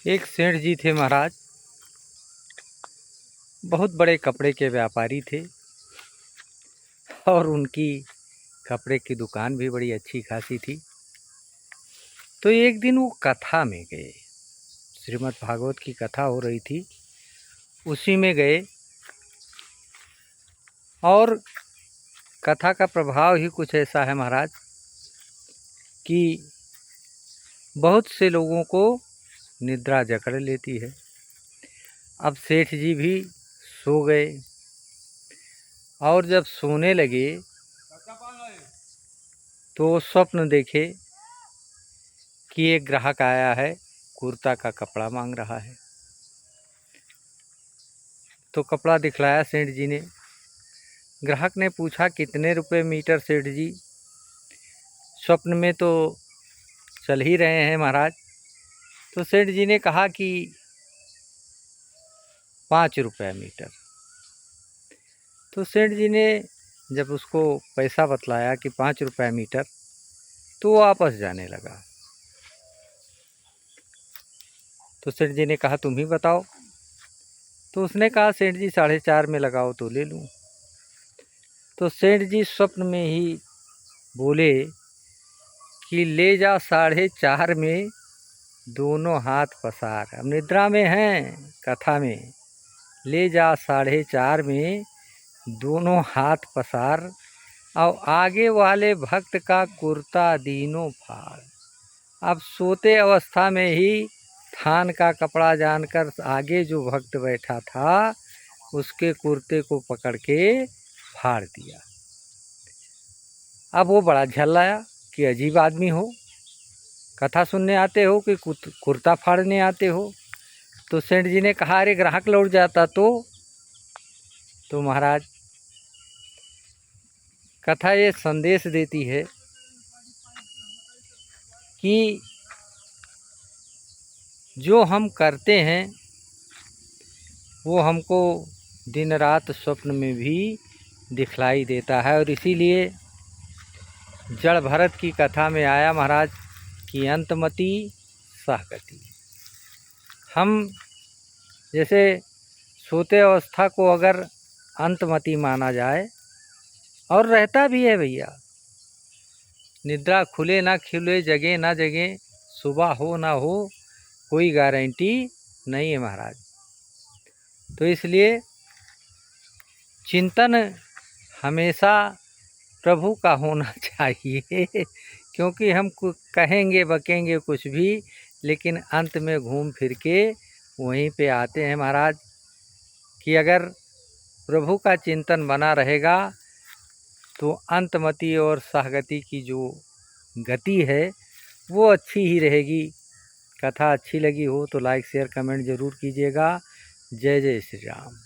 एक सेठ जी थे महाराज, बहुत बड़े कपड़े के व्यापारी थे और उनकी कपड़े की दुकान भी बड़ी अच्छी खासी थी। तो एक दिन वो कथा में गए, श्रीमद् भागवत की कथा हो रही थी, उसी में गए और कथा का प्रभाव ही कुछ ऐसा है महाराज कि बहुत से लोगों को निद्रा जकड़ लेती है। अब सेठ जी भी सो गए और जब सोने लगे तो स्वप्न देखे कि एक ग्राहक आया है, कुर्ता का कपड़ा मांग रहा है। तो कपड़ा दिखलाया सेठ जी ने। ग्राहक ने पूछा कितने रुपए मीटर सेठ जी? स्वप्न में तो चल ही रहे हैं महाराज। तो सेठ जी ने कहा कि 5 रुपये मीटर। तो सेठ जी ने जब उसको पैसा बतलाया कि 5 रुपये मीटर, तो वो वापस जाने लगा। तो सेठ जी ने कहा तुम ही बताओ। तो उसने कहा सेठ जी 4.5 में लगाओ तो ले लूँ। तो सेठ जी स्वप्न में ही बोले कि ले जा 4.5 में दोनों हाथ पसार। अब निद्रा में हैं कथा में, ले जा 4.5 में दोनों हाथ पसार और आगे वाले भक्त का कुर्ता दीनों फाड़। अब सोते अवस्था में ही थान का कपड़ा जानकर आगे जो भक्त बैठा था उसके कुर्ते को पकड़ के फाड़ दिया। अब वो बड़ा झल्लाया कि अजीब आदमी हो, कथा सुनने आते हो कि कुर्ता फाड़ने आते हो। तो सेठ जी ने कहा अरे ग्राहक लौट जाता तो महाराज कथा ये संदेश देती है कि जो हम करते हैं वो हमको दिन रात स्वप्न में भी दिखलाई देता है। और इसीलिए जड़ भरत की कथा में आया महाराज कि अंतमति सहगति। हम जैसे सोते अवस्था को अगर अंतमति माना जाए, और रहता भी है भैया, निद्रा खुले ना खुले, जगे ना जगे, सुबह हो ना हो, कोई गारंटी नहीं है महाराज। तो इसलिए चिंतन हमेशा प्रभु का होना चाहिए क्योंकि हम कहेंगे बकेंगे कुछ भी, लेकिन अंत में घूम फिर के वहीं पे आते हैं महाराज कि अगर प्रभु का चिंतन बना रहेगा तो अंतमति और सहगति की जो गति है वो अच्छी ही रहेगी। कथा अच्छी लगी हो तो लाइक शेयर कमेंट ज़रूर कीजिएगा। जय जय श्री राम।